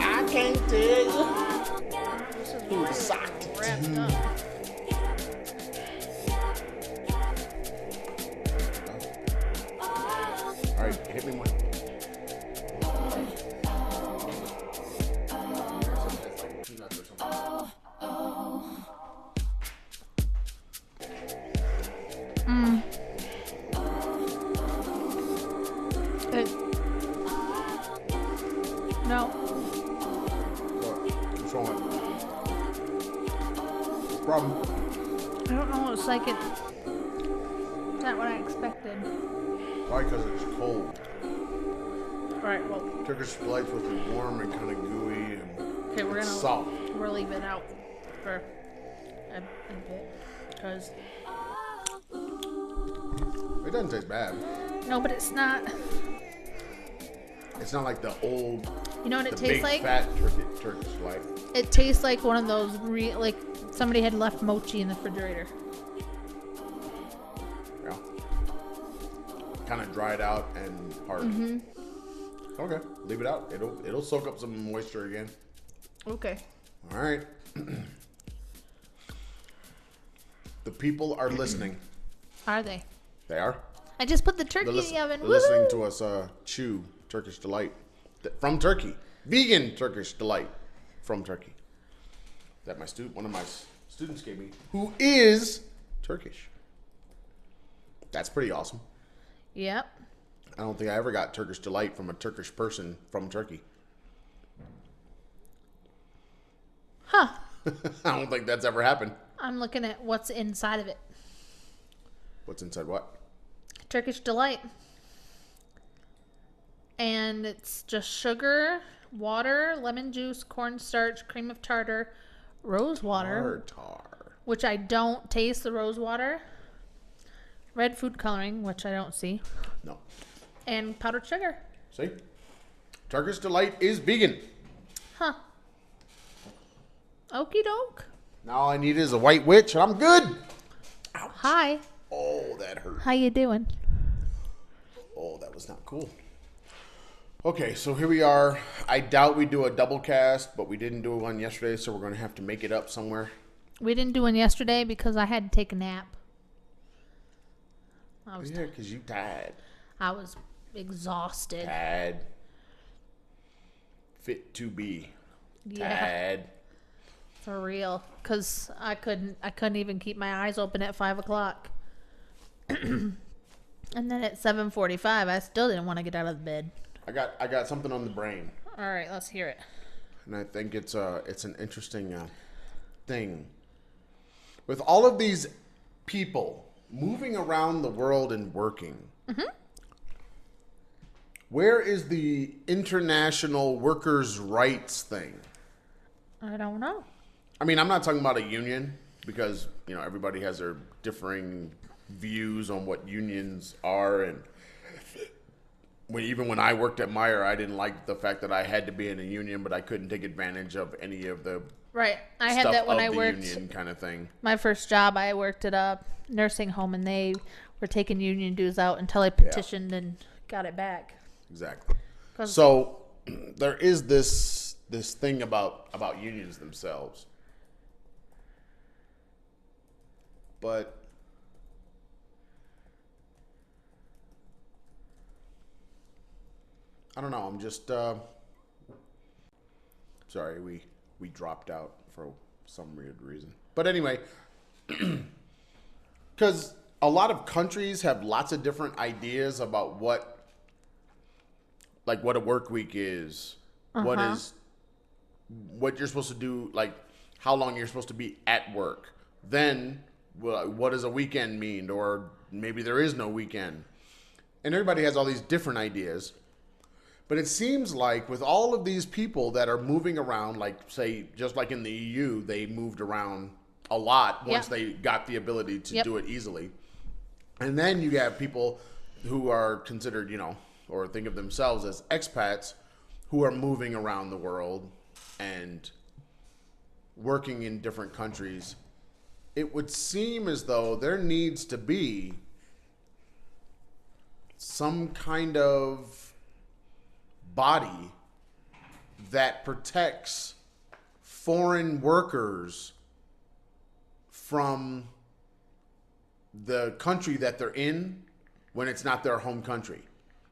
I can't tell you who the socked it. All right, hit me one. No. What's wrong with it? Problem? I don't know. It's like it's not what I expected. Probably because it's cold. Right. Well. Turkish delight's supposed to be warm and kind of gooey and Okay, we're gonna soft. We'll leave it out for a bit because It doesn't taste bad. no, but it's not. It's not like the old, You know what it the tastes big like? fat Turkish delight. It tastes like one of those like somebody had left mochi in the refrigerator. Yeah. Kind of dried out and hard. Mm-hmm. Okay, leave it out. It'll soak up some moisture again. Okay. All right. The people are listening. Are they? They are. I just put the turkey in the oven. They're listening to us chew Turkish delight from Turkey. Vegan Turkish delight from Turkey. That one of my students gave me, who is Turkish. That's pretty awesome. Yep. I don't think I ever got Turkish delight from a Turkish person from Turkey. Huh. I don't think that's ever happened. I'm looking at what's inside of it. What's inside what? Turkish delight. And it's just sugar, water, lemon juice, cornstarch, cream of tartar, rose water, Tartar. which I don't taste the rose water, red food coloring, which I don't see, No. and powdered sugar. See? Turkish delight is vegan. Huh. Okie doke. Now all I need is a white witch and I'm good. Ouch. Hi. Oh, that hurt. How you doing? Oh, that was not cool. Okay, so here we are. I doubt we do a double cast, but we didn't do one yesterday, so we're going to have to make it up somewhere. We didn't do one yesterday because I had to take a nap. Yeah, because you tired. I was exhausted. Tired. Fit to be. Yeah. Tired. For real, because I couldn't even keep my eyes open at 5 o'clock. And then at 7:45, I still didn't want to get out of the bed. I got something on the brain, All right, let's hear it. and I think it's an interesting thing. With all of these people moving around the world and working, where is the international workers' rights thing? I don't know. I mean, I'm not talking about a union because, you know, everybody has their differing views on what unions are. And even when I worked at Meyer, I didn't like the fact that I had to be in a union, but I couldn't take advantage of any of the Right, I had stuff that when of I the worked union kind of thing. my first job. I worked at a nursing home, and they were taking union dues out until I petitioned and got it back. Exactly. So there is this thing about unions themselves. But I don't know. I'm just sorry we dropped out for some weird reason. But anyway, because a lot of countries have lots of different ideas about what a work week is, what you're supposed to do, like how long you're supposed to be at work. Then what does a weekend mean? Or maybe there is no weekend. And everybody has all these different ideas. But it seems like with all of these people that are moving around, like say, just like in the EU, they moved around a lot once they got the ability to do it easily. And then you have people who are considered, you know, or think of themselves as expats who are moving around the world and working in different countries, it would seem as though there needs to be some kind of body that protects foreign workers from the country that they're in when it's not their home country.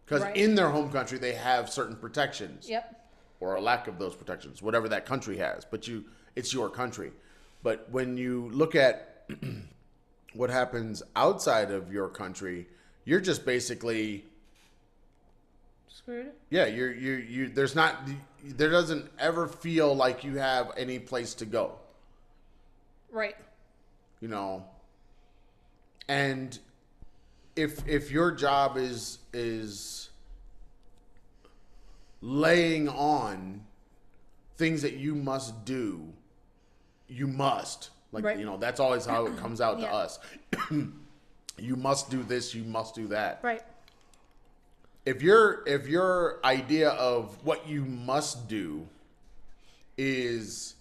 Because in their home country, they have certain protections. Yep. Or a lack of those protections, whatever that country has. But it's your country. But when you look at what happens outside of your country, you're just basically screwed. Yeah, there doesn't ever feel like you have any place to go. Right. You know. And if your job is laying on things that you must do, you must. Like, you know, that's always how it comes out to us. You must do this, you must do that. Right. If your idea of what you must do is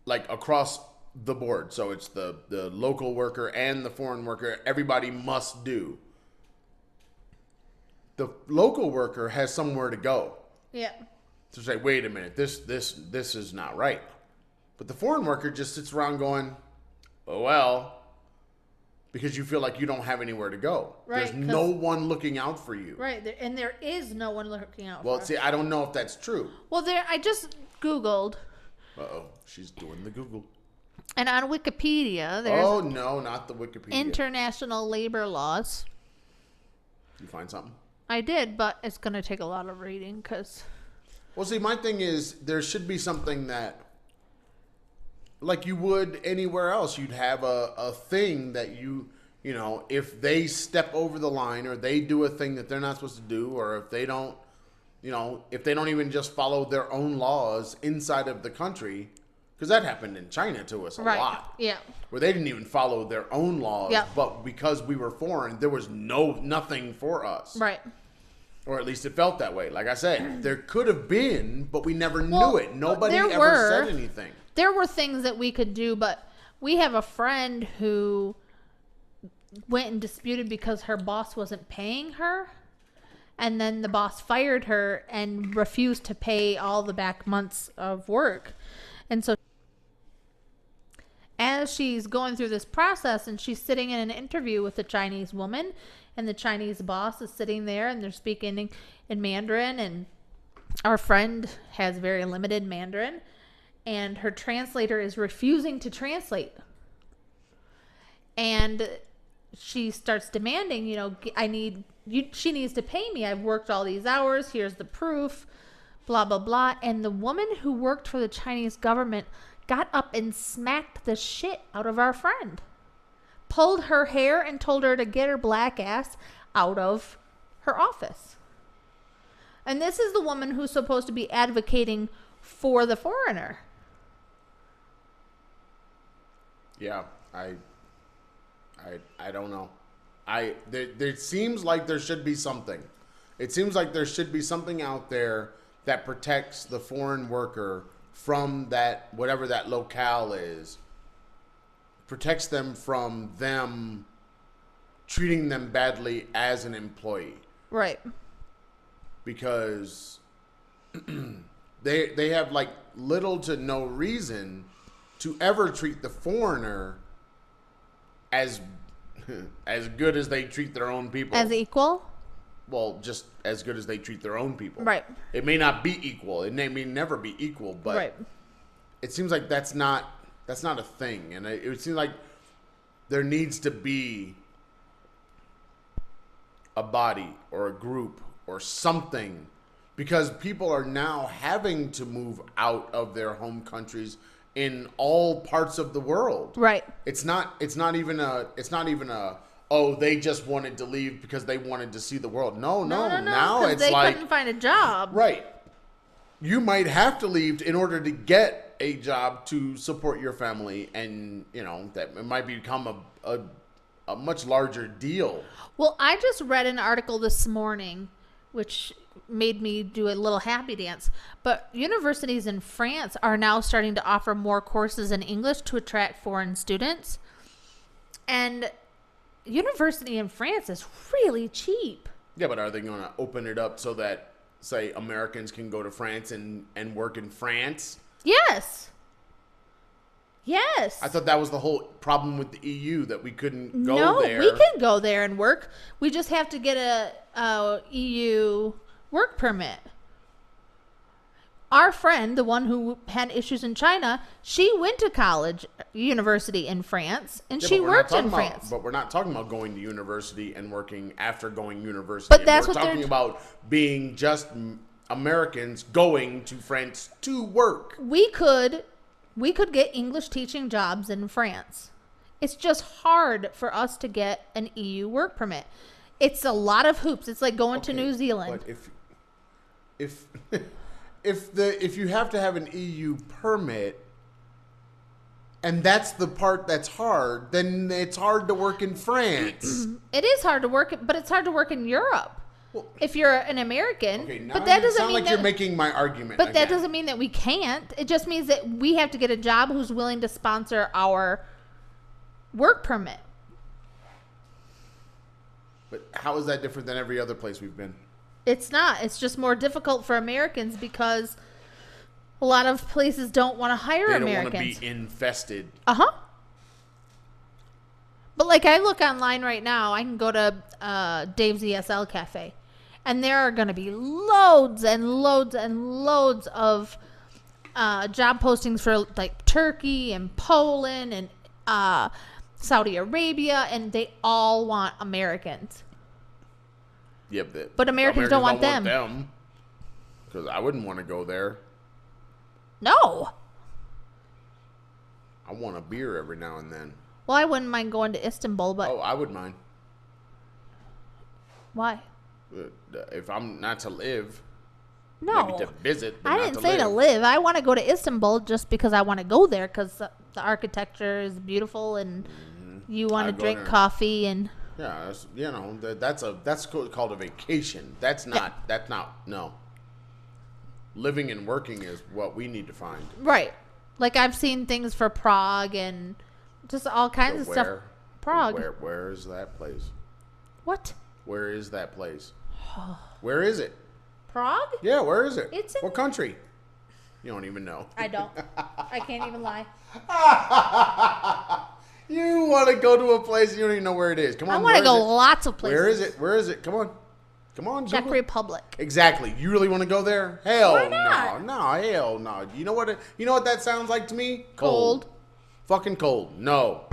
like across the board, so it's the local worker and the foreign worker, everybody must do. The local worker has somewhere to go. Yeah. To say, wait a minute, this is not right. But the foreign worker just sits around going, oh, well, because you feel like you don't have anywhere to go. Right, there's no one looking out for you. Right, and there is no one looking out for Well, see, I don't know if that's true. Well, I just Googled. Uh-oh, she's doing the Google. And on Wikipedia, there's... Oh, no, not the Wikipedia. International labor laws. You find something? I did, but it's going to take a lot of reading because... Well, see, my thing is there should be something that, like you would anywhere else, you'd have a thing that you know, if they step over the line or they do a thing that they're not supposed to do, or if they don't, you know, if they don't even just follow their own laws inside of the country, because that happened in China to us a lot. Yeah. Where they didn't even follow their own laws, but because we were foreign, there was nothing for us. Right. Or at least it felt that way. Like I said, there could have been, but we never knew it. Nobody ever said anything. There were things that we could do, but we have a friend who went and disputed because her boss wasn't paying her. And then the boss fired her and refused to pay all the back months of work. And so as she's going through this process and she's sitting in an interview with a Chinese woman, and the Chinese boss is sitting there and they're speaking in Mandarin, and our friend has very limited Mandarin, and her translator is refusing to translate. And she starts demanding, you know, she needs to pay me. I've worked all these hours. Here's the proof, blah, blah, blah. And the woman who worked for the Chinese government got up and smacked the shit out of our friend. Pulled her hair and told her to get her black ass out of her office. And this is the woman who's supposed to be advocating for the foreigner. Yeah, I don't know. There seems like there should be something. It seems like there should be something out there that protects the foreign worker from that, whatever that locale is. Protects them from them treating them badly as an employee. Right. Because they have like little to no reason to ever treat the foreigner as good as they treat their own people. As equal? Well, just as good as they treat their own people. Right. It may not be equal. It may never be equal, but it seems like that's not a thing. And it seems like there needs to be a body or a group or something, because people are now having to move out of their home countries in all parts of the world. Right. It's not even a oh, they just wanted to leave because they wanted to see the world. No. Now it's they like couldn't find a job. Right. You might have to leave in order to get a job to support your family, and you know that it might become a much larger deal. Well, I just read an article this morning which made me do a little happy dance. But universities in France are now starting to offer more courses in English to attract foreign students. And university in France is really cheap. Yeah, but are they going to open it up so that, say, Americans can go to France and work in France? Yes. Yes. I thought that was the whole problem with the EU, that we couldn't go there. No, we can go there and work. We just have to get a EU work permit. Our friend, the one who had issues in China, she went to university in France, and she worked in France. But we're not talking about going to university and working after going university. But that's we're what talking about being just Americans going to France to work. We could get English teaching jobs in France. It's just hard for us to get an EU work permit. It's a lot of hoops. It's like going to New Zealand. But if you have to have an EU permit, and that's the part that's hard, then it's hard to work in France. It is hard to work, but it's hard to work in Europe. Well, if you're an American, okay, now but that doesn't sound mean like you're making my argument. But that doesn't mean that we can't. It just means that we have to get a job who's willing to sponsor our work permit. But how is that different than every other place we've been? It's not. It's just more difficult for Americans because a lot of places don't want to hire Americans. They don't want to be infested. Uh-huh. But like I look online right now, I can go to Dave's ESL Cafe, and there are going to be loads and loads and loads of job postings for like Turkey and Poland and Saudi Arabia, and they all want Americans. Yeah, but Americans don't want them. Because I wouldn't want to go there. No. I want a beer every now and then. Well, I wouldn't mind going to Istanbul, but... Oh, I would mind. Why? If I'm not to live. No. Maybe to visit, but I didn't say to live. I want to go to Istanbul just because I want to go there because the architecture is beautiful and you want to drink coffee and... Yeah, that's called a vacation. That's not, no. Living and working is what we need to find. Right. Like I've seen things for Prague and just all kinds of stuff. Prague. Where is that place? What? Where is that place? Where is it? Prague? Yeah, where is it? It's in... What country? You don't even know. I don't. I can't even lie. You want to go to a place you don't even know where it is. Come on. I want to go lots of places. Where is it? Where is it? Come on. Czech Republic. Exactly. You really want to go there? Hell Why not? No, hell no. You know what that sounds like to me? Cold. Fucking cold. No,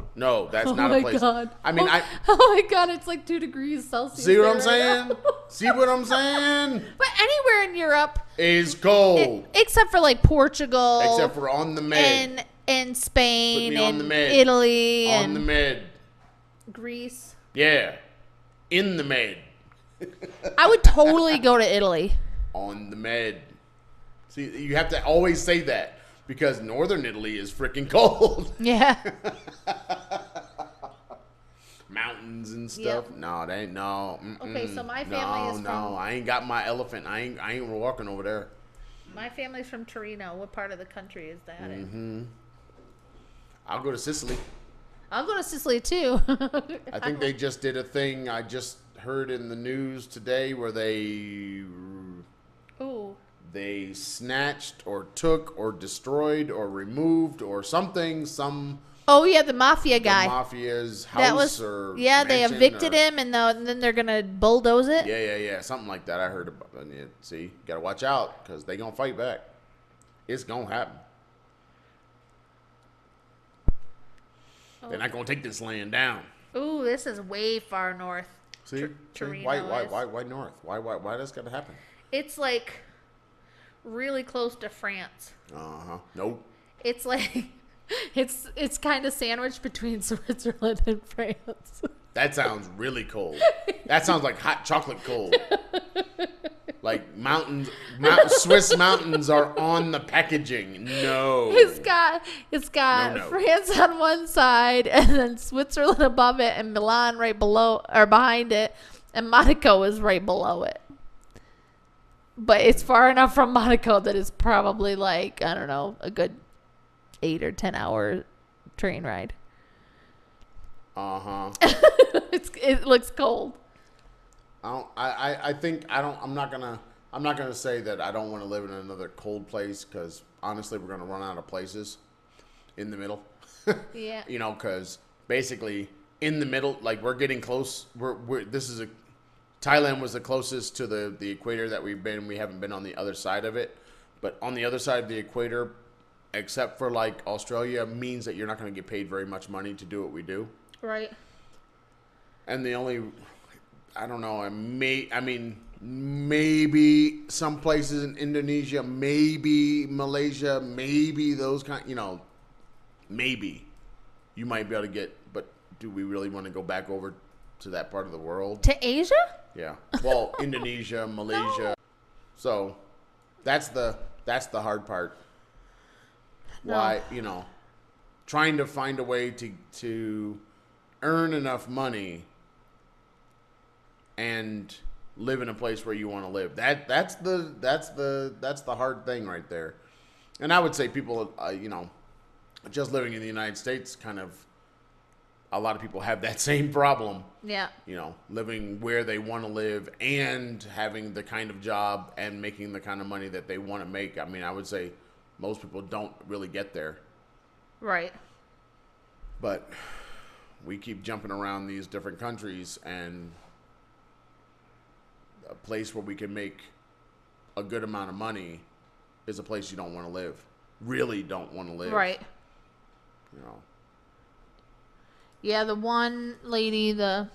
that's not a place. God. I mean, oh my God, it's like 2 degrees Celsius. See what I'm saying? See what I'm saying? But anywhere in Europe is cold. Except for like Portugal. Except for on the med. And Spain and Italy and on the med. Greece. Yeah. In the med. I would totally go to Italy. On the med. See, you have to always say that because northern Italy is freaking cold. Yeah. Mountains and stuff. Yep. No, they ain't no. Okay, so my family is from... No, I ain't got my elephant. I ain't walking over there. My family's from Torino. What part of the country is that in? I'll go to Sicily. I'll go to Sicily too. I think they just did a thing I just heard in the news today where they snatched or took or destroyed or removed or something. Oh yeah, the mafia guy. The mafia's house they evicted him and then they're gonna bulldoze it. Yeah, something like that. I heard about it. See, gotta watch out because they gonna fight back. It's gonna happen. They're not gonna take this land down. Ooh, this is way far north. See, Torino why north? Why does gotta happen? It's like really close to France. Nope. It's like it's kind of sandwiched between Switzerland and France. That sounds really cold. That sounds like hot chocolate cold. Like Swiss mountains are on the packaging. No. It's got No. France on one side and then Switzerland above it and Milan right below or behind it and Monaco is right below it. But it's far enough from Monaco that it's probably like, I don't know, a good 8 or 10 hour train ride. Uh-huh. It looks cold. I'm not gonna say that I don't want to live in another cold place, because honestly, we're gonna run out of places in the middle. Yeah. You know, because basically in the middle, like, we're getting close. Thailand was the closest to the equator that we've been. We haven't been on the other side of it, but on the other side of the equator, except for like Australia, means that you're not going to get paid very much money to do what we do. Right. And the only, I don't know, maybe some places in Indonesia, maybe Malaysia, maybe those maybe you might be able to get, but do we really want to go back over to that part of the world? To Asia? Yeah. Well, Indonesia, Malaysia. No. So that's the hard part. No. Why, trying to find a way to earn enough money and live in a place where you want to live. That's the hard thing right there. And I would say people, just living in the United States, kind of, a lot of people have that same problem. Yeah. Living where they want to live and having the kind of job and making the kind of money that they want to make. I mean, I would say most people don't really get there. Right. But we keep jumping around these different countries, and a place where we can make a good amount of money is a place you don't want to live. Really don't want to live. Right. Yeah, the one lady, the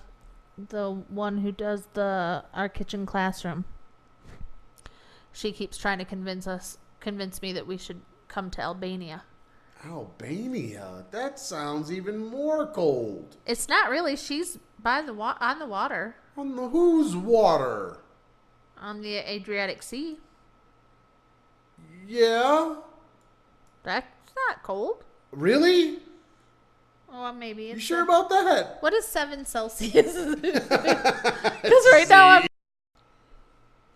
one who does our kitchen classroom, she keeps trying to convince me that we should come to Albania. Albania? That sounds even more cold. It's not really. She's on the water. On the whose water? On the Adriatic Sea. Yeah. That's not cold. Really? Oh, maybe. You sure about that? What is 7 Celsius? Because right now I'm...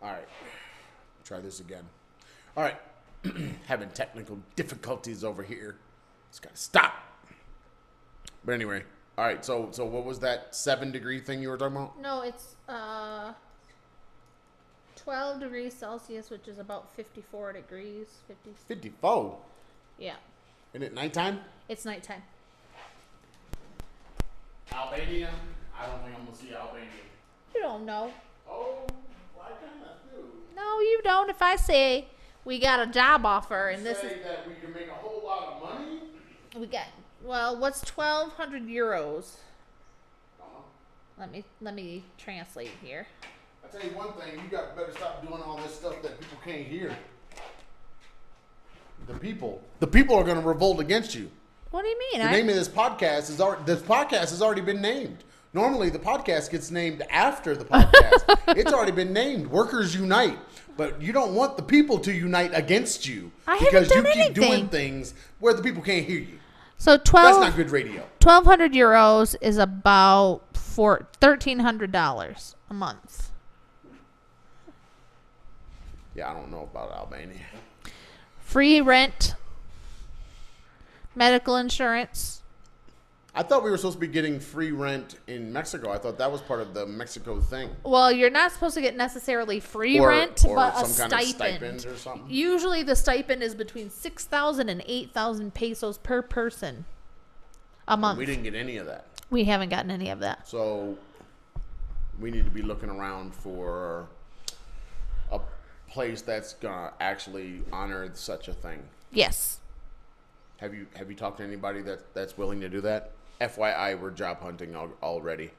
All right. Try this again. All right. Having technical difficulties over here. It's got to stop. But anyway. All right. So what was that 7-degree thing you were talking about? No, it's 12 degrees Celsius, which is about 54 degrees. 54? Yeah. Isn't it nighttime? It's nighttime. Albania? I don't think I'm going to see Albania. You don't know. Oh, well, I kind of do. No, you don't. If I say we got a job offer and this is... that we can make a whole lot of money? What's 1,200 euros? Uh-huh. Let me translate here. I tell you one thing, you better stop doing all this stuff that people can't hear. The people are going to revolt against you. What do you mean? The name of this podcast has already been named. Normally, the podcast gets named after the podcast. It's already been named. Workers Unite. But you don't want the people to unite against you because you keep doing things where the people can't hear you. So that's not good radio. 1,200 euros is about $1,300 a month. Yeah, I don't know about Albania. Free rent, medical insurance. I thought we were supposed to be getting free rent in Mexico. I thought that was part of the Mexico thing. Well, you're not supposed to get necessarily free rent, but a some kind of stipend or something. Usually the stipend is between 6,000 and 8,000 pesos per person a month. We didn't get any of that. We haven't gotten any of that. So we need to be looking around for a place that's gonna actually honor such a thing. Yes. Have you talked to anybody that's willing to do that? FYI, we're job hunting already.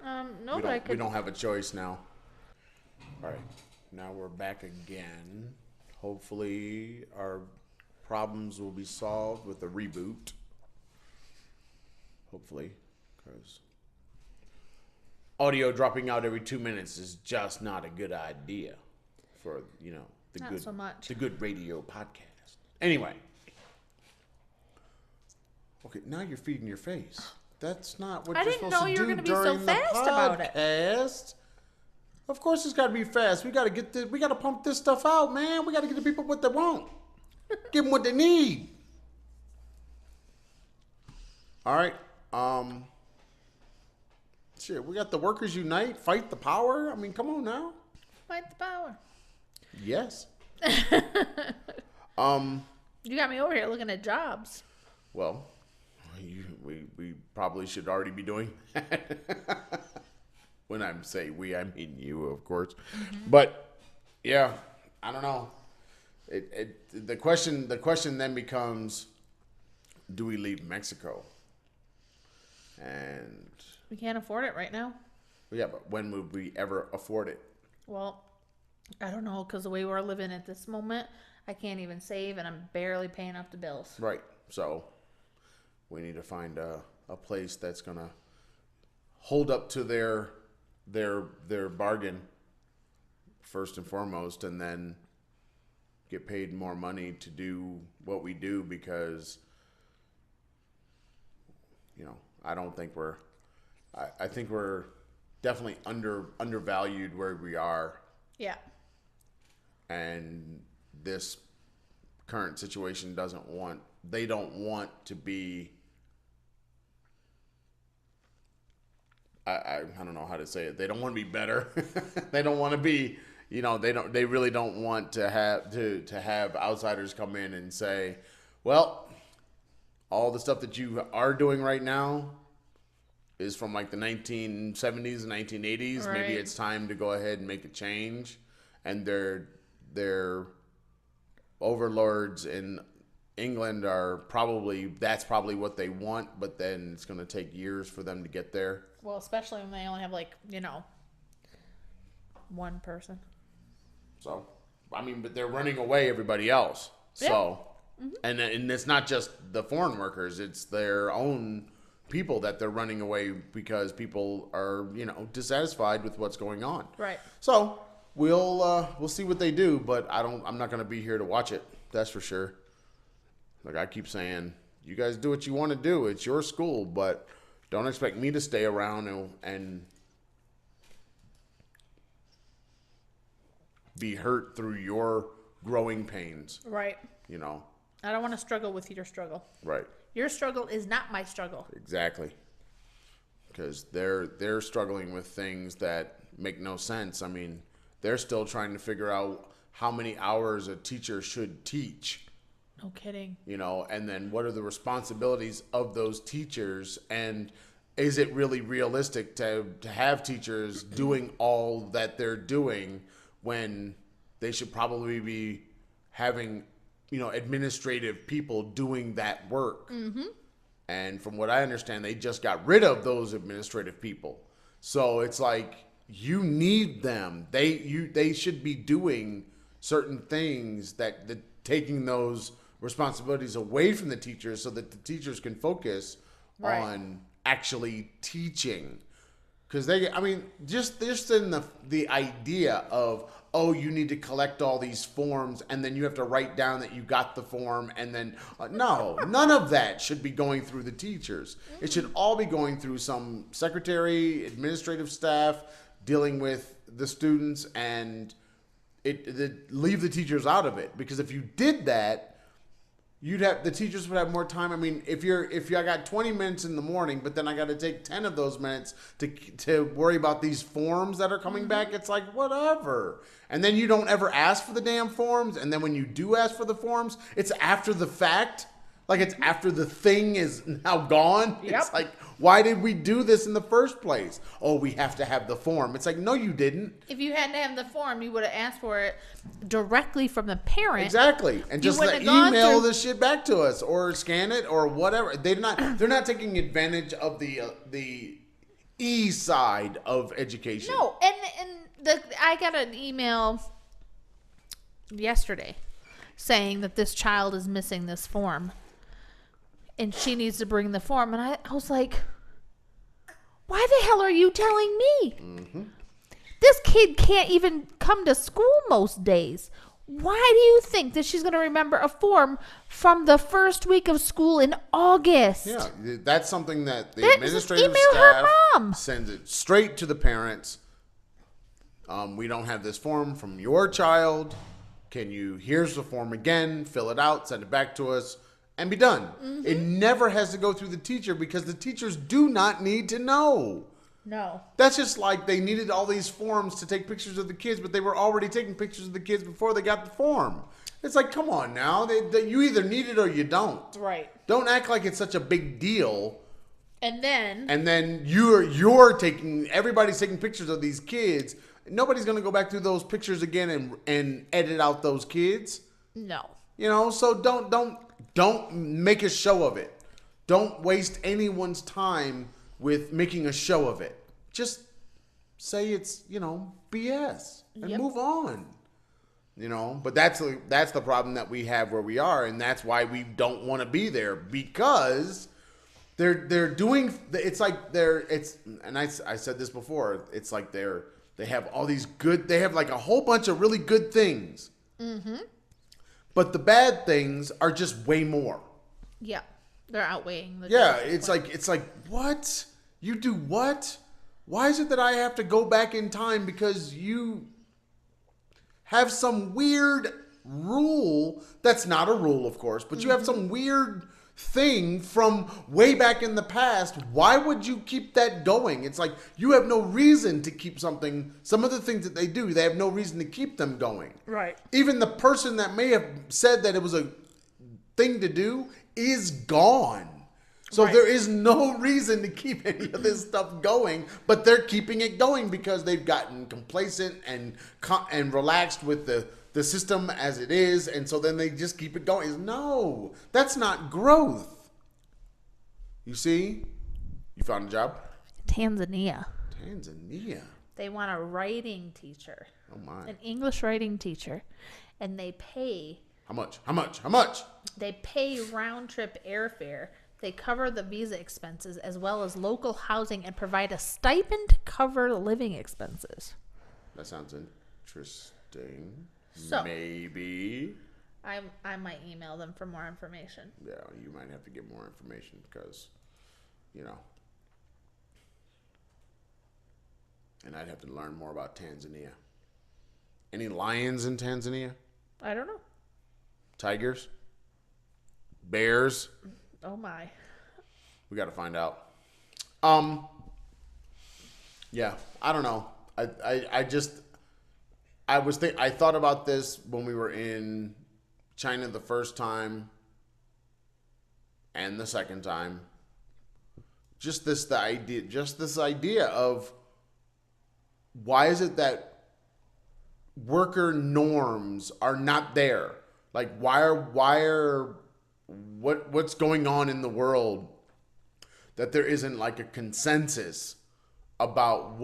No, we don't have a choice now. All right, now we're back again. Hopefully, our problems will be solved with the reboot. Hopefully, because audio dropping out every 2 minutes is just not a good idea for the good radio podcast. Anyway. Okay, now you're feeding your face. That's not what you're supposed to do during the podcast. I didn't know you were going to be so fast about it. Of course it's got to be fast. We got to get this. We got to pump this stuff out, man. We got to give the people what they want. Give them what they need. All right. Shit, we got the workers unite, fight the power. I mean, come on now. Fight the power. Yes. You got me over here looking at jobs. Well, we probably should already be doing that. When I say we, I mean you, of course. Mm-hmm. But yeah, I don't know. The question then becomes, do we leave Mexico? And we can't afford it right now. Yeah, but when would we ever afford it? Well, I don't know, because the way we're living at this moment, I can't even save, and I'm barely paying off the bills. Right. So we need to find a place that's gonna hold up to their bargain first and foremost, and then get paid more money to do what we do, because I don't think I think we're definitely undervalued where we are. Yeah. And this current situation they don't want to be, I don't know how to say it. They don't want to be better. They don't want to be, they really don't want to have outsiders come in and say, well, all the stuff that you are doing right now is from like the 1970s and 1980s. Right. Maybe it's time to go ahead and make a change. And their overlords in England that's probably what they want, but then it's going to take years for them to get there. Well, especially when they only have one person. So, I mean, but they're running away everybody else. Yeah. So, mm-hmm. and it's not just the foreign workers, it's their own people that they're running away because people are, dissatisfied with what's going on. Right. So, we'll see what they do, but I'm not going to be here to watch it. That's for sure. Like I keep saying, you guys do what you want to do. It's your school, but don't expect me to stay around and be hurt through your growing pains. Right. I don't want to struggle with your struggle. Right. Your struggle is not my struggle. Exactly. Because they're struggling with things that make no sense. I mean, they're still trying to figure out how many hours a teacher should teach. No kidding. And then what are the responsibilities of those teachers, and is it really realistic to have teachers doing all that they're doing when they should probably be having, administrative people doing that work? Mm-hmm. And from what I understand, they just got rid of those administrative people. So it's like, you need them. They should be doing certain things that taking those responsibilities away from the teachers so that the teachers can focus on actually teaching. Because just in the idea of, you need to collect all these forms and then you have to write down that you got the form, and then no, none of that should be going through the teachers. It should all be going through some secretary, administrative staff dealing with the students, and leave the teachers out of it. Because if you did that, the teachers would have more time. I mean, if I got 20 minutes in the morning, but then I got to take 10 of those minutes to worry about these forms that are coming mm-hmm. back, it's like, whatever. And then you don't ever ask for the damn forms. And then when you do ask for the forms, it's after the fact. Like, it's after the thing is now gone. Yep. It's like, why did we do this in the first place? Oh, we have to have the form. It's like, no, you didn't. If you hadn't have the form, you would have asked for it directly from the parent. Exactly. And just email this shit back to us or scan it or whatever. They're not taking advantage of the E side of education. No, I got an email yesterday saying that this child is missing this form. And she needs to bring the form. And I was like, why the hell are you telling me? Mm-hmm. This kid can't even come to school most days. Why do you think that she's going to remember a form from the first week of school in August? Yeah, that's something that the administrative staff sends it straight to the parents. We don't have this form from your child. Here's the form again, fill it out, send it back to us, and be done. Mm-hmm. It never has to go through the teacher because the teachers do not need to know. No. That's just like they needed all these forms to take pictures of the kids, but they were already taking pictures of the kids before they got the form. It's like, come on now. You either need it or you don't. Right. Don't act like it's such a big deal. And then everybody's taking pictures of these kids. Nobody's going to go back through those pictures again and edit out those kids. No. So don't make a show of it. Don't waste anyone's time with making a show of it. Just say it's, BS and move on. But that's the problem that we have where we are, and that's why we don't want to be there, because they're doing, and I said this before, it's like they have all these good, they have like a whole bunch of really good things. Mm-hmm. But the bad things are just way more. Yeah. They're outweighing the it's like, what? You do what? Why is it that I have to go back in time because you have some weird rule that's not a rule, of course, but you have some weird thing from way back in the past. Why would you keep that going? It's like you have no reason to keep something. Some of the things that they do, they have no reason to keep them going. Right. Even the person that may have said that it was a thing to do is gone. So there is no reason to keep any of this stuff going, but they're keeping it going because they've gotten complacent and relaxed with the system as it is, and so then they just keep it going. No, that's not growth. You see? You found a job? Tanzania. They want a writing teacher. Oh my. An English writing teacher. And they pay. How much? They pay round trip airfare. They cover the visa expenses as well as local housing and provide a stipend to cover living expenses. That sounds interesting. So maybe I might email them for more information. Yeah, you might have to get more information because, and I'd have to learn more about Tanzania. Any lions in Tanzania? I don't know. Tigers? Bears? Oh my. We got to find out. Yeah, I don't know. I thought about this when we were in China the first time and the second time. Just this idea of why is it that worker norms are not there? Like what's going on in the world that there isn't like a consensus about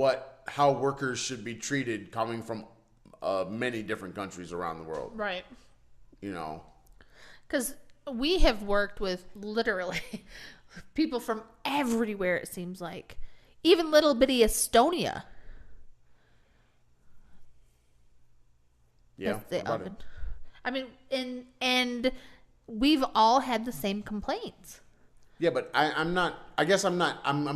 how workers should be treated coming from many different countries around the world. Right. Because we have worked with literally people from everywhere, it seems like. Even little bitty Estonia. Yeah. I mean, and we've all had the same complaints. Yeah, but I'm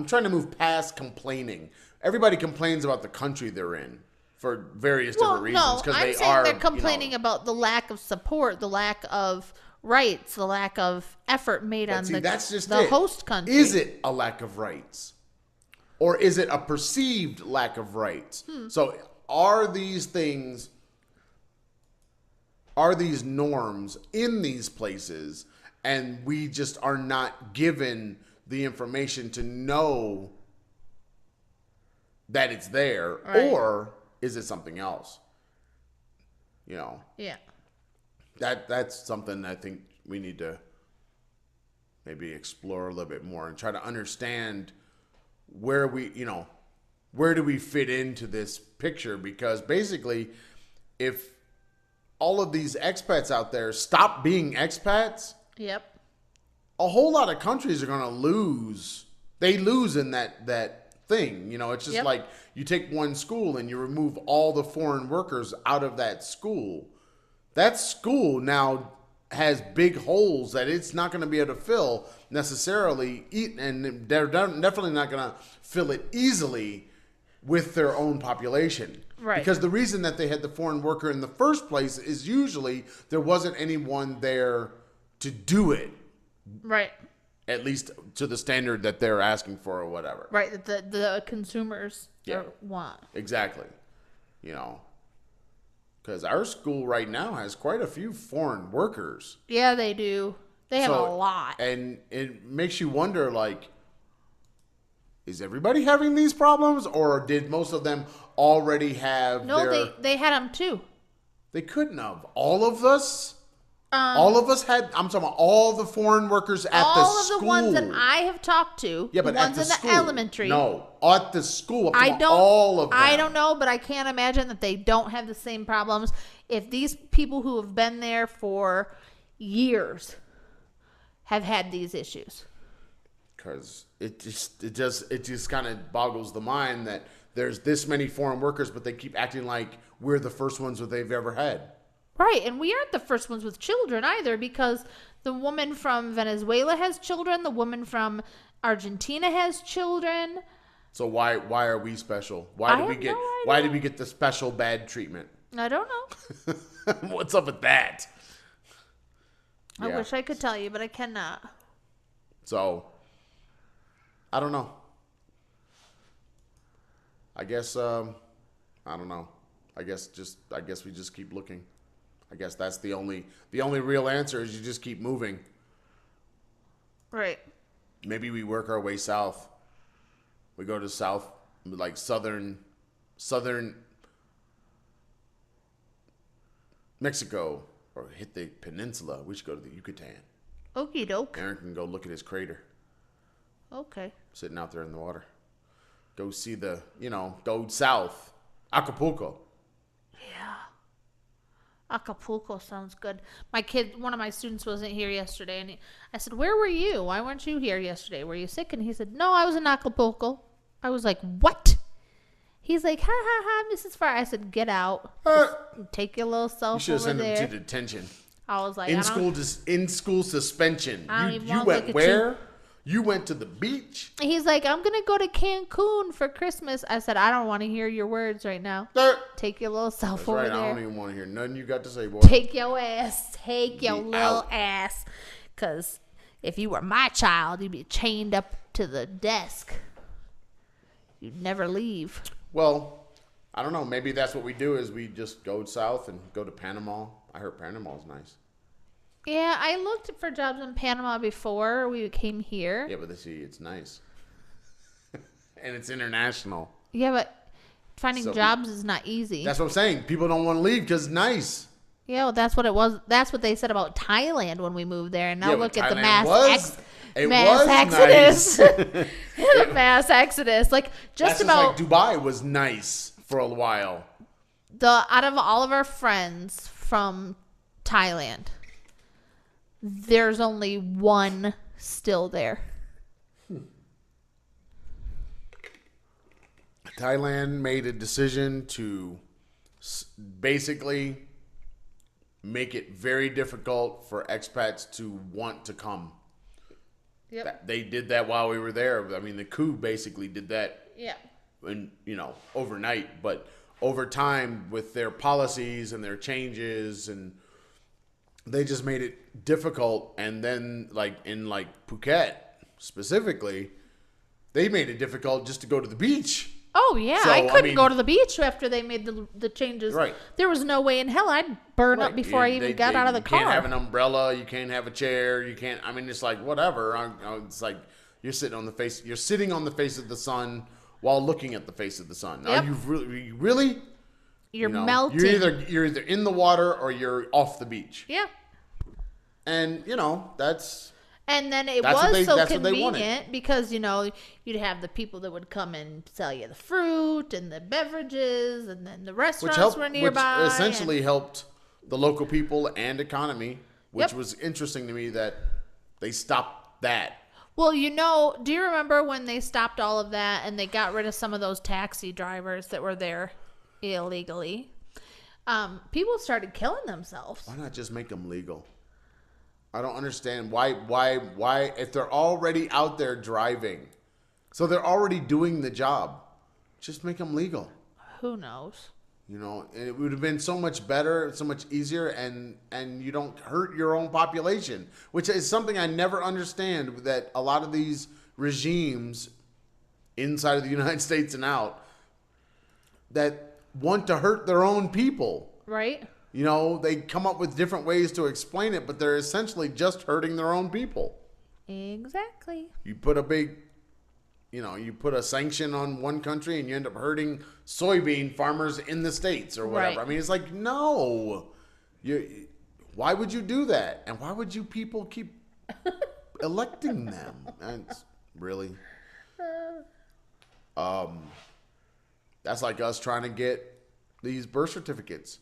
trying to move past complaining. Everybody complains about the country they're in for various different reasons. No, I'm saying they're complaining about the lack of support, the lack of rights, the lack of effort made on the host country. Is it a lack of rights? Or is it a perceived lack of rights? So are these norms in these places, and we just are not given the information to know that it's there, right? Or is it something else? Yeah. That's something I think we need to maybe explore a little bit more and try to understand where do we fit into this picture? Because basically, if all of these expats out there stop being expats, yep, a whole lot of countries are going to lose. They lose in that thing. It's just like you take one school and you remove all the foreign workers out of that school. That school now has big holes that it's not going to be able to fill necessarily, and they're definitely not going to fill it easily with their own population. Right. Because the reason that they had the foreign worker in the first place is usually there wasn't anyone there to do it. Right. At least to the standard that they're asking for or whatever. Right. The consumers want. Exactly. You know. Because our school right now has quite a few foreign workers. Yeah, they do. They have a lot. And it makes you wonder, like, is everybody having these problems? Or did most of them already have they had them too. They couldn't have. All of us? All of us had, I'm talking about all the foreign workers at the school. All of the ones that I have talked to. Yeah, but the ones at the in school. the elementary. No, at the school. All of them. I don't know, but I can't imagine that they don't have the same problems. If these people who have been there for years have had these issues. Because it just kind of boggles the mind that there's this many foreign workers, but they keep acting like we're the first ones that they've ever had. Right, and we aren't the first ones with children either, because the woman from Venezuela has children, the woman from Argentina has children. So why are we special? Why did we get the special bad treatment? I don't know. What's up with that? I wish I could tell you, but I cannot. So I don't know. I guess I don't know. I guess we just keep looking. I guess that's the only real answer is you just keep moving. Right. Maybe we work our way south. We go to south, like southern Mexico, or hit the peninsula. We should go to the Yucatan. Okie doke. Aaron can go look at his crater. Okay. Sitting out there in the water. Go see go south. Acapulco. Yeah. Acapulco sounds good. One of my students wasn't here yesterday, and I said, "Where were you? Why weren't you here yesterday? Were you sick?" And he said, "No, I was in Acapulco." I was like, "What?" He's like, "Ha ha ha, Mrs. Farr." I said, "Get out. Take your little self over there." You should have sent him to detention. I was like, in school suspension. You went where? Where? You went to the beach? He's like, "I'm going to go to Cancun for Christmas." I said, "I don't want to hear your words right now. Take your little self over there." I don't even want to hear nothing you got to say, boy. Take your ass. Take your little ass. Because if you were my child, you'd be chained up to the desk. You'd never leave. Well, I don't know. Maybe that's what we do is we just go south and go to Panama. I heard Panama's nice. Yeah, I looked for jobs in Panama before we came here. Yeah, but it's nice. And it's international. Yeah, but finding jobs is not easy. That's what I'm saying. People don't want to leave because it's nice. Yeah, well, that's what it was. That's what they said about Thailand when we moved there. And now look at the mass exodus. The mass exodus. Like, just about. Like Dubai was nice for a while. Out of all of our friends from Thailand, there's only one still there. Thailand made a decision to basically make it very difficult for expats to want to come. Yep. They did that while we were there. I mean, the coup basically did that. Yeah. And overnight, but over time with their policies and their changes, and they just made it difficult. And then in Phuket specifically, they made it difficult just to go to the beach. Oh, yeah. So, I couldn't go to the beach after they made the changes. Right. There was no way in hell I'd burn up before I even got out of the car. You can't have an umbrella. You can't have a chair. You can't. I mean, it's like, whatever. It's like you're sitting on the face of the sun while looking at the face of the sun. Now, you really? You're melting. You're either in the water or you're off the beach. Yeah. And, that's... And then it was so convenient because, you'd have the people that would come and sell you the fruit and the beverages, and then the restaurants were nearby. Which essentially helped the local people and economy, which was interesting to me that they stopped that. Well, do you remember when they stopped all of that and they got rid of some of those taxi drivers that were there illegally? People started killing themselves. Why not just make them legal? I don't understand why if they're already out there driving, so they're already doing the job. Just make them legal. Who knows? You know, and it would have been so much better, so much easier, and you don't hurt your own population, which is something I never understand, that a lot of these regimes inside of the United States and out that want to hurt their own people. Right? You know, they come up with different ways to explain it, but they're essentially just hurting their own people. Exactly. You put you put a sanction on one country and you end up hurting soybean farmers in the States or whatever. Right. I mean, it's like, no. Why would you do that? And why would you people keep electing them? And really? That's like us trying to get these birth certificates.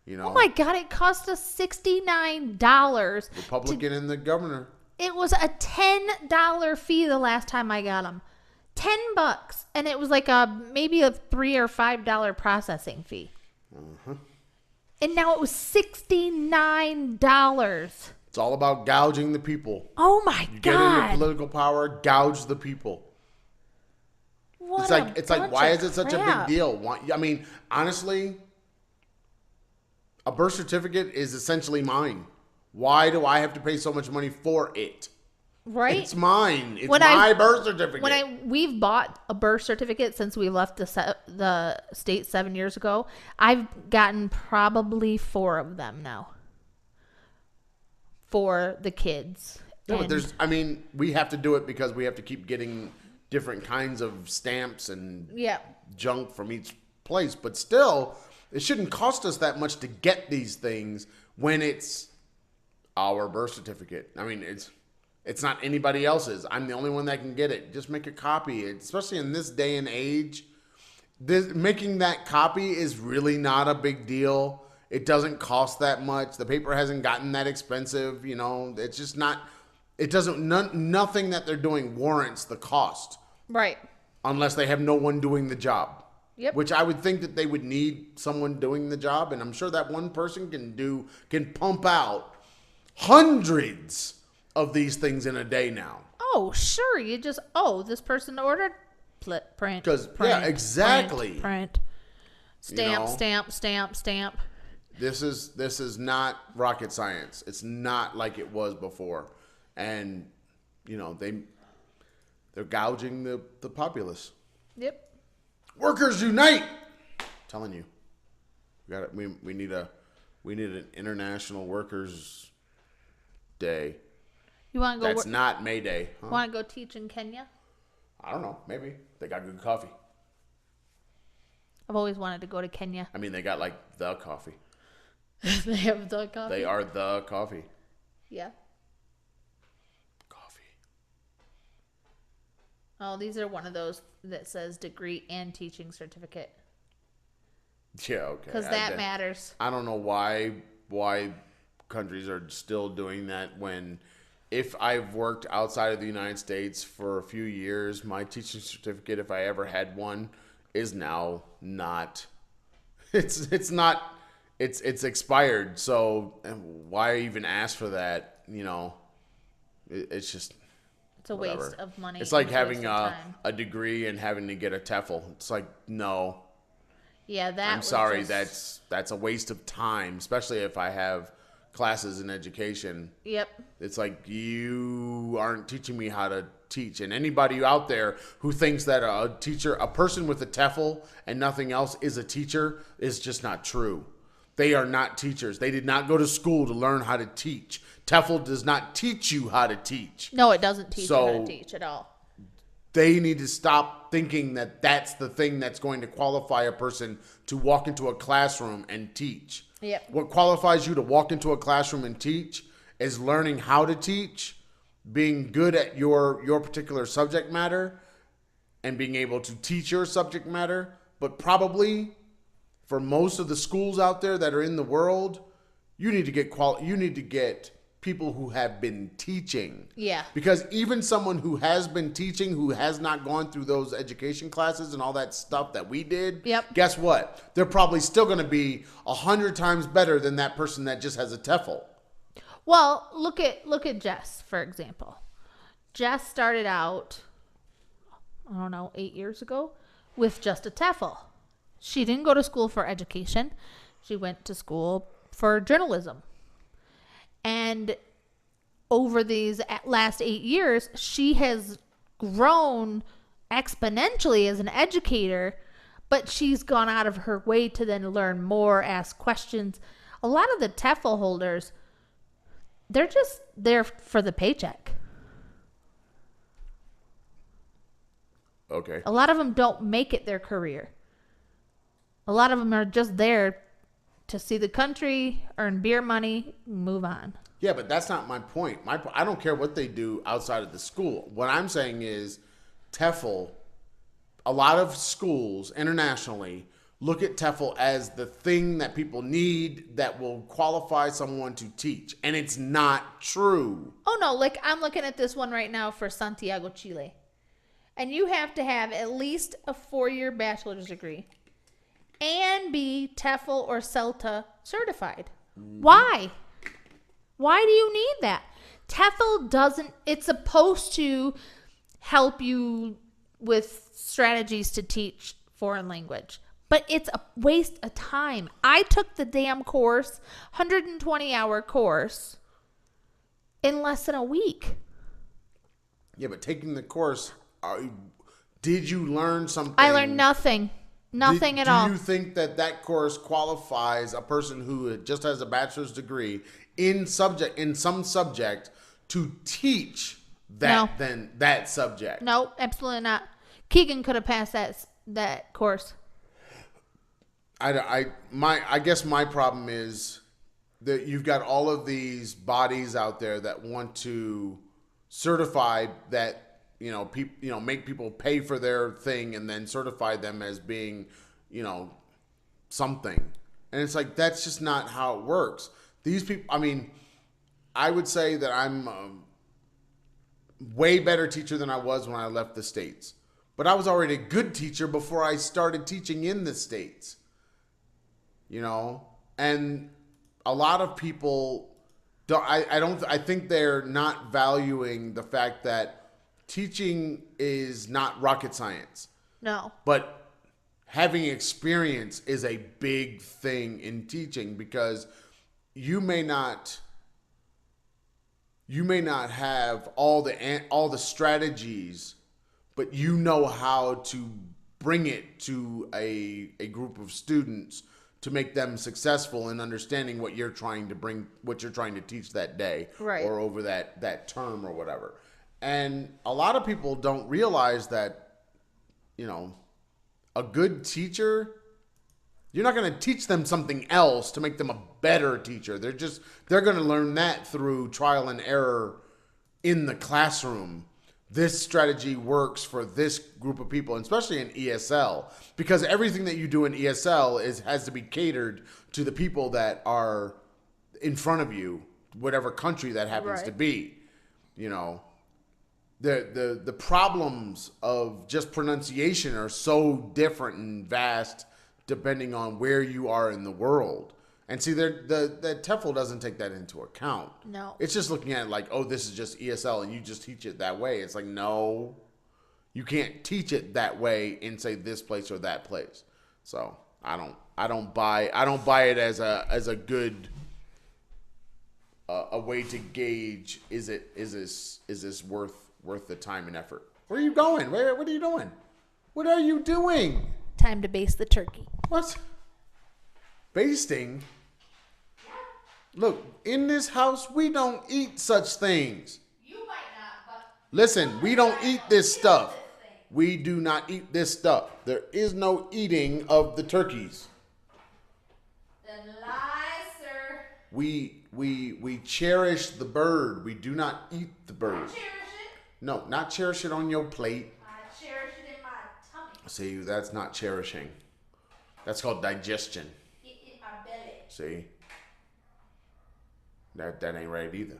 You know? Oh my God, it cost us $69. Republican and the governor. It was a $10 fee the last time I got them. $10. And it was like maybe a $3 or $5 processing fee. Uh-huh. And now it was $69. It's all about gouging the people. Oh my You God. get into political power, gouge the people. What It's like why is it such a big deal? Why, I mean, honestly, a birth certificate is essentially mine. Why do I have to pay so much money for it? Right? It's mine. It's my birth certificate. We've bought a birth certificate since we left the state 7 years ago. I've gotten probably 4 of them now for the kids. Yeah, but we have to do it because we have to keep getting different kinds of stamps and junk from each place. But still, it shouldn't cost us that much to get these things when it's our birth certificate. I mean, it's not anybody else's. I'm the only one that can get it. Just make a copy. Especially in this day and age, making that copy is really not a big deal. It doesn't cost that much. The paper hasn't gotten that expensive. You know, it's just not. It doesn't. Nothing that they're doing warrants the cost. Right. Unless they have no one doing the job. Yep. Which I would think that they would need someone doing the job, and I'm sure that one person can pump out hundreds of these things in a day now. Oh, sure. You just this person ordered print. Because exactly. Print. Stamp, You know? stamp. This is not rocket science. It's not like it was before, and you know they're gouging the populace. Yep. Workers unite! I'm telling you, we need an International Workers Day. You want to go? That's not May Day. Huh? Want to go teach in Kenya? I don't know. Maybe they got good coffee. I've always wanted to go to Kenya. I mean, they got like the coffee. They have the coffee. They are the coffee. Yeah. Coffee. Oh, these are one of those that says degree and teaching certificate. Yeah, okay. Because that matters. I don't know why countries are still doing that when, if I've worked outside of the United States for a few years, my teaching certificate, if I ever had one, is now not. It's not. It's expired. So why even ask for that? You know, it's just. It's a waste of money. It's like having a degree and having to get a TEFL. It's like, no. Yeah, I'm sorry. That's a waste of time, especially if I have classes in education. Yep. It's like, you aren't teaching me how to teach. And anybody out there who thinks that a person with a TEFL and nothing else is a teacher is just not true. They are not teachers. They did not go to school to learn how to teach. TEFL does not teach you how to teach. No, it doesn't teach you how to teach at all. They need to stop thinking that that's the thing that's going to qualify a person to walk into a classroom and teach. Yep. What qualifies you to walk into a classroom and teach is learning how to teach, being good at your particular subject matter, and being able to teach your subject matter. But probably for most of the schools out there that are in the world, you need to get people who have been teaching. Yeah. Because even someone who has been teaching, who has not gone through those education classes and all that stuff that we did, Yep. Guess what? They're probably still going to be 100 times better than that person that just has a TEFL. Well, look at Jess, for example. Jess started out, I don't know, 8 years ago with just a TEFL. She didn't go to school for education. She went to school for journalism. And over these last 8 years, she has grown exponentially as an educator, but she's gone out of her way to then learn more, ask questions. A lot of the TEFL holders, they're just there for the paycheck. Okay. A lot of them don't make it their career. A lot of them are just there to see the country, earn beer money, move on. Yeah, but that's not my point. I don't care what they do outside of the school. What I'm saying is TEFL, a lot of schools internationally look at TEFL as the thing that people need that will qualify someone to teach. And it's not true. Oh, no. Like, I'm looking at this one right now for Santiago, Chile. And you have to have at least a 4-year bachelor's degree and be TEFL or CELTA certified. Why? Why do you need that? TEFL doesn't, it's supposed to help you with strategies to teach foreign language, but it's a waste of time. I took the damn course, 120-hour course, in less than a week. Yeah, but taking the course, did you learn something? I learned nothing. Nothing at all. Do you think that course qualifies a person who just has a bachelor's degree in some subject to teach that subject? No, absolutely not. Keegan could have passed that course. I guess my problem is that you've got all of these bodies out there that want to certify that, make people pay for their thing and then certify them as being, something. And it's like, that's just not how it works. These people, I would say that I'm a way better teacher than I was when I left the States. But I was already a good teacher before I started teaching in the States. And a lot of people I think they're not valuing the fact that teaching is not rocket science. No. But having experience is a big thing in teaching, because you may not have all the strategies, but you know how to bring it to a group of students to make them successful in understanding what you're trying to teach that day, right, or over that term or whatever. And a lot of people don't realize that, a good teacher, you're not going to teach them something else to make them a better teacher. They're going to learn that through trial and error in the classroom. This strategy works for this group of people, especially in ESL, because everything that you do in ESL has to be catered to the people that are in front of you, whatever country that happens to be. The problems of just pronunciation are so different and vast depending on where you are in the world. And see, the TEFL doesn't take that into account. No. It's just looking at it like, oh, this is just ESL and you just teach it that way. It's like, no, you can't teach it that way in, say, this place or that place. So I don't buy it as a good a way to gauge is this worth the time and effort. Where are you going? What are you doing? What are you doing? Time to baste the turkey. What? Basting? Look, in this house, we don't eat such things. You might not, but... Listen, we don't eat this stuff. We do not eat this stuff. There is no eating of the turkeys. Then lie, sir. We cherish the bird. We do not eat the bird. Cherish it? No, not cherish it on your plate. I cherish it in my tummy. See, that's not cherishing. That's called digestion. In my belly. See? That ain't right either.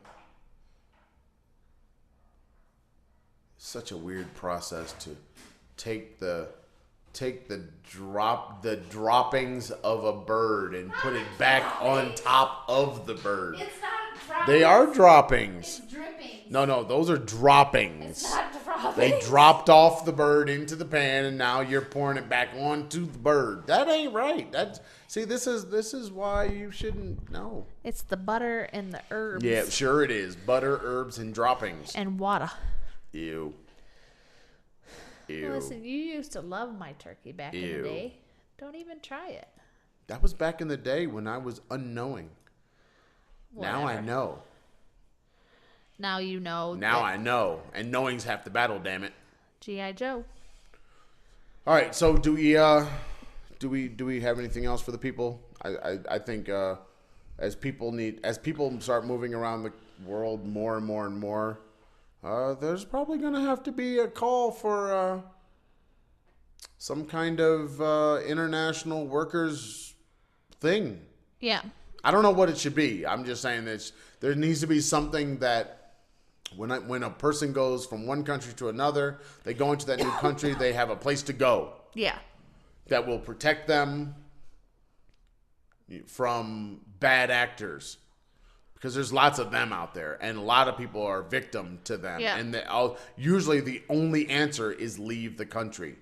It's such a weird process to take the droppings of a bird and put it back on top of the bird. It's not droppings. They are droppings. It's drippings. No, those are droppings. It's not droppings. They dropped off the bird into the pan, and now you're pouring it back onto the bird. That ain't right. This is why you shouldn't know. It's the butter and the herbs. Yeah, sure it is. Butter, herbs, and droppings. And water. Ew. Listen, you used to love my turkey back in the day. Don't even try it. That was back in the day when I was unknowing. Whatever. Now I know. Now you know. Now I know. And knowing's half the battle, damn it. G.I. Joe. All right, so do we have anything else for the people? I think as people start moving around the world more and more and more, there's probably going to have to be a call for some kind of international workers thing. Yeah. I don't know what it should be. I'm just saying that there needs to be something that when a person goes from one country to another, they go into that new country, they have a place to go. Yeah. That will protect them from bad actors. Because there's lots of them out there, and a lot of people are victim to them. Yeah. And usually the only answer is leave the country.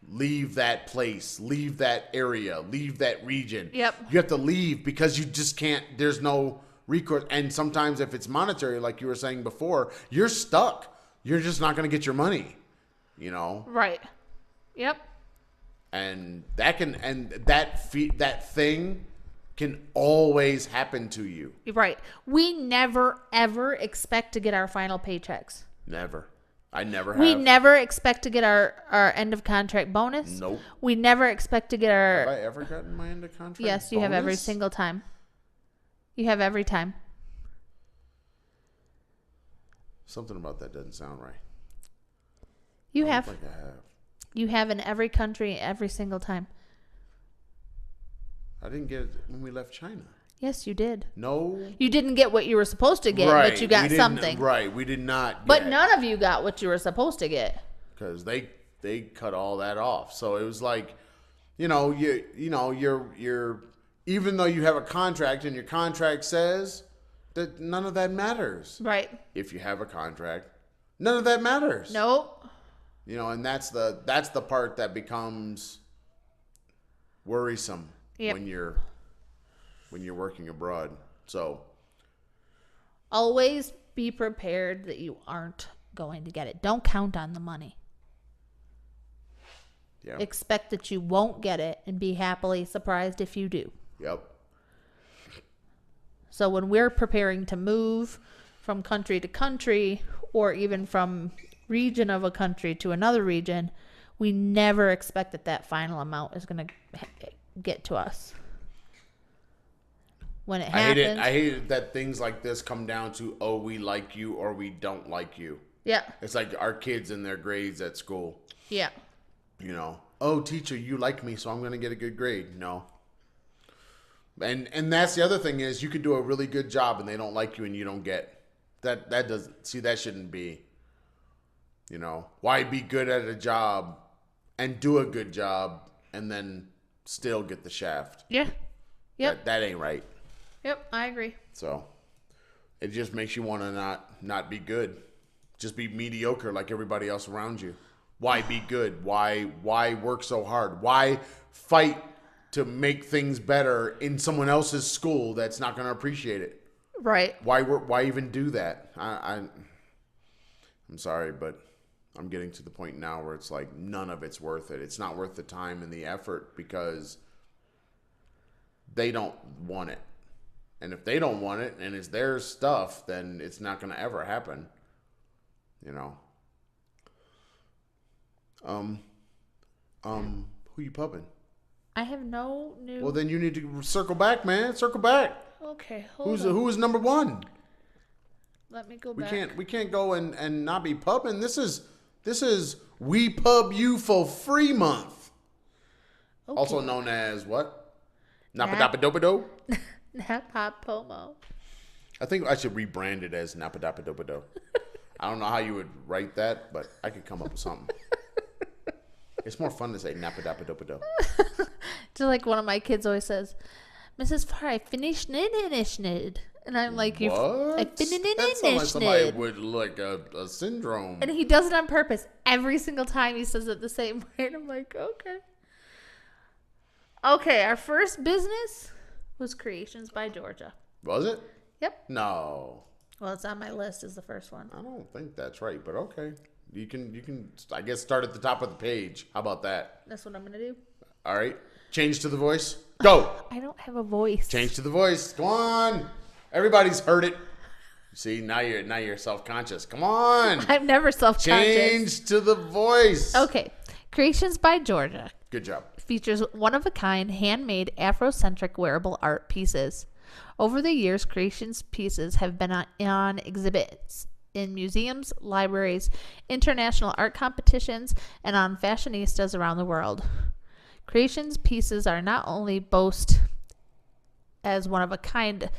Leave that place. Leave that area. Leave that region. Yep. You have to leave because you just can't. There's no recourse. And sometimes if it's monetary, like you were saying before, you're stuck. You're just not going to get your money. You know? Right. Yep. And that thing can always happen to you. Right. We never, ever expect to get our final paychecks. Never. I never have. We never expect to get our end of contract bonus. Nope. We never expect to get our... Have I ever gotten my end of contract Yes, you bonus? have every single time. You have every time. Something about that doesn't sound right. You I have. don't think I have. You have in every country every single time. I didn't get it when we left China. Yes, you did. No. You didn't get what you were supposed to get, Right. but you got something. Right. We did not get. But none of you got what you were supposed to get. Because they cut all that off. So it was like, you're even though you have a contract and your contract says that none of that matters. Right. If you have a contract, none of that matters. Nope. And that's the part that becomes worrisome when you're working abroad. So always be prepared that you aren't going to get it. Don't count on the money. Yeah. Expect that you won't get it and be happily surprised if you do. Yep. So when we're preparing to move from country to country, or even from region of a country to another region, we never expect that final amount is going to get to us. When it happens, I hate it that things like this come down to, oh, we like you or we don't like you. Yeah. It's like our kids in their grades at school. Yeah. Oh, teacher, you like me, so I'm going to get a good grade. No. And that's the other thing is you could do a really good job and they don't like you and you don't get. That doesn't, see, that shouldn't be. Why be good at a job and do a good job and then still get the shaft? Yeah. Yep. That ain't right. Yep, I agree. So it just makes you want to not be good. Just be mediocre like everybody else around you. Why be good? Why work so hard? Why fight to make things better in someone else's school that's not going to appreciate it? Right. Why even do that? I'm sorry, but I'm getting to the point now where it's like none of it's worth it. It's not worth the time and the effort because they don't want it. And if they don't want it and it's their stuff, then it's not going to ever happen. Who you pubbing? I have no new... Well, then you need to circle back, man. Circle back. Okay, Who is number one? Let me go back. We can't go and not be pubbing. This is We Pub You for Free Month. Okay. Also known as what? NaPodPoMo? NaPodPoMo. I think I should rebrand it as NaPodPoMo. I don't know how you would write that, but I could come up with something. It's more fun to say NaPodPoMo. Just like one of my kids always says, Mrs. Farr, I finished nid. And I'm like, What? That sounds like somebody with like a syndrome. And he does it on purpose. Every single time he says it the same way. And I'm like, okay. Okay, our first business was Creations by Georgia. Was it? Yep. No. Well, it's on my list as the first one. I don't think that's right, but okay. You can I guess start at the top of the page. How about that? That's what I'm going to do. All right. Change to the voice. Go. I don't have a voice. Change to the voice. Come on. Everybody's heard it. See, now you're self-conscious. Come on. I'm never self-conscious. Change to the voice. Okay. Creations by Georgia. Good job. Features one-of-a-kind, handmade, Afrocentric wearable art pieces. Over the years, Creations pieces have been on exhibits in museums, libraries, international art competitions, and on fashionistas around the world. Creations pieces are not only boast as a one-of-a-kind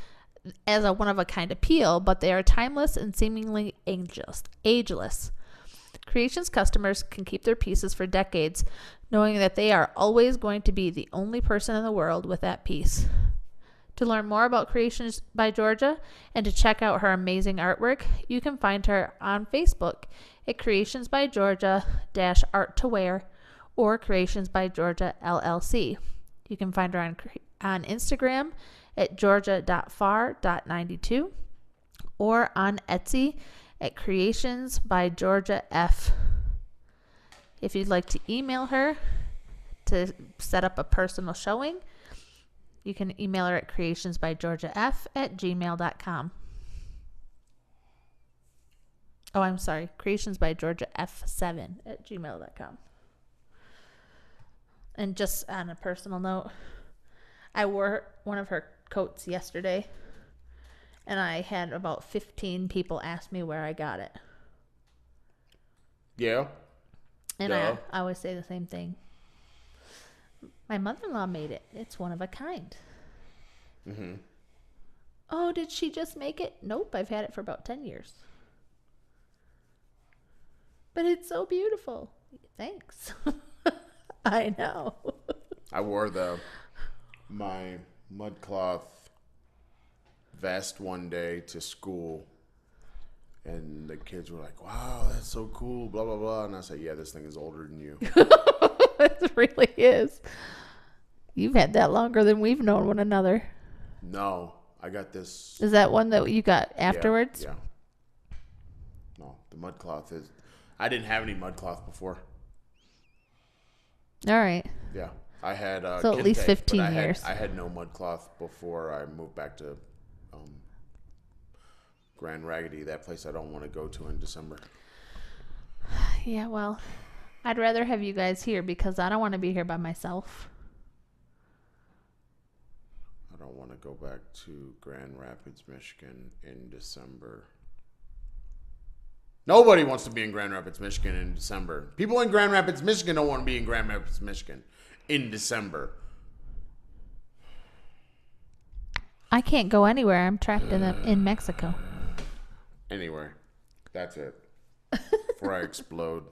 appeal, but they are timeless and seemingly ageless. Creations customers can keep their pieces for decades, knowing that they are always going to be the only person in the world with that piece. To learn more about Creations by Georgia and to check out her amazing artwork, you can find her on Facebook at Creations by Georgia -Art to Wear or Creations by Georgia LLC. You can find her on Instagram at georgia.far.92 or on Etsy at Creations by Georgia F. If you'd like to email her to set up a personal showing, you can email her at creationsbygeorgiaf@gmail.com. Oh, I'm sorry. creationsbygeorgiaf7@gmail.com. And just on a personal note, I wore one of her coats yesterday, and I had about 15 people ask me where I got it. Yeah. And I always say the same thing. My mother-in-law made it. It's one of a kind. Mm-hmm. Oh, did she just make it? Nope, I've had it for about 10 years. But it's so beautiful. Thanks. I know. I wore my mudcloth vest one day to school, and the kids were like, "Wow, that's so cool," blah blah blah, and I said, "Yeah, this thing is older than you." It really is. You've had that longer than we've known one another. No, I got this. Is that one that you got afterwards? Yeah. No, the mudcloth is. I didn't have any mudcloth before. All right. Yeah, I had. So at least 15 but years. I had no mudcloth before I moved back to Grand Raggedy, that place I don't want to go to in December. Yeah, well, I'd rather have you guys here because I don't want to be here by myself. I don't want to go back to Grand Rapids, Michigan in December. Nobody wants to be in Grand Rapids, Michigan in December. People in Grand Rapids, Michigan don't want to be in Grand Rapids, Michigan in December. I can't go anywhere. I'm trapped in Mexico. Anywhere. That's it. Before I explode.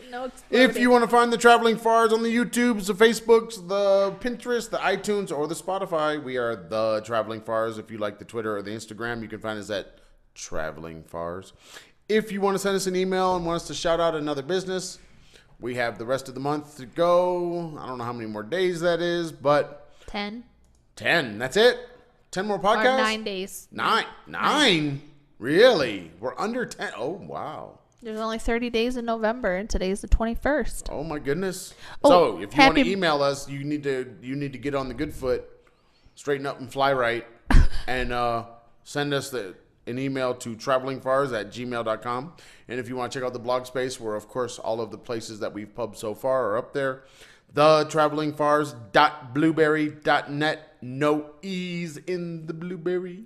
No exploding. If you want to find the Traveling Fars on the YouTubes, the Facebooks, the Pinterest, the iTunes, or the Spotify, we are the Traveling Fars. If you like the Twitter or the Instagram, you can find us at Traveling Fars. If you want to send us an email and want us to shout out another business, we have the rest of the month to go. I don't know how many more days that is, but 10. 10. That's it? 10 more podcasts? Or 9 days. 9? Really? We're under 10. Oh, wow. There's only 30 days in November, and today's the 21st. Oh my goodness! Oh, so if you want to email us, you need to get on the good foot, straighten up and fly right, and send us an email to travelingfars@gmail.com. And if you want to check out the blog space, where of course all of the places that we've pubbed so far are up there, thetravelingfars.blueberry.net. No E's in the blueberry.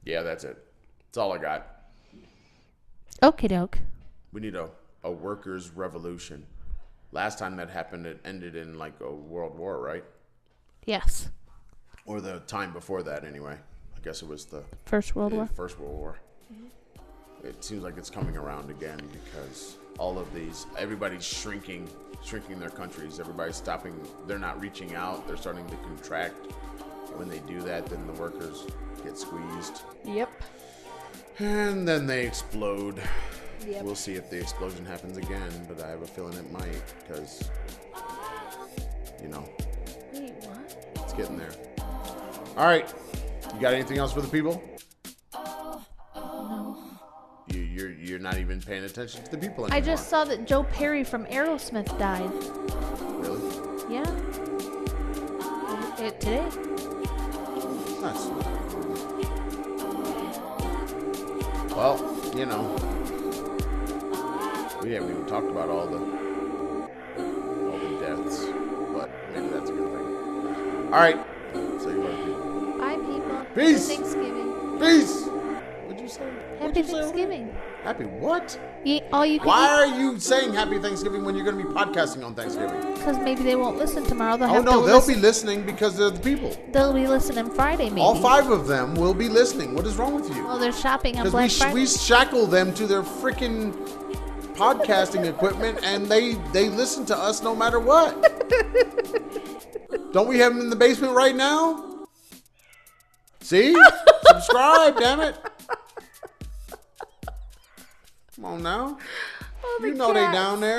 Yeah, that's it. That's all I got. Okie doke. We need a workers' revolution. Last time that happened, it ended in like a world war, right? Yes. Or the time before that, anyway. I guess it was the First World War. First World War. it seems like it's coming around again because all of everybody's shrinking their countries. Everybody's stopping. They're not reaching out. They're starting to contract. When they do that, then the workers get squeezed. Yep. And then they explode. Yep. We'll see if the explosion happens again, but I have a feeling it might because, Wait, what? it's getting there. All right. You got anything else for the people? No. You're not even paying attention to the people anymore. I just saw that Joe Perry from Aerosmith died. Really? Yeah. Today. That's well, we haven't even talked about all the deaths, but maybe that's a good thing. All right. Say goodbye to people. Bye, people. Peace. Happy Thanksgiving. Peace. What'd you say? Happy Thanksgiving. Happy what? All you can Why are you saying Happy Thanksgiving when you're going to be podcasting on Thanksgiving? Because maybe they won't listen tomorrow. They'll be listening because they're the people. They'll be listening Friday, maybe. All 5 of them will be listening. What is wrong with you? Well, they're shopping on Black Friday. We shackle them to their freaking podcasting equipment, and they listen to us no matter what. Don't we have them in the basement right now? See? Subscribe, damn it. Come on now. Oh, You know they down there.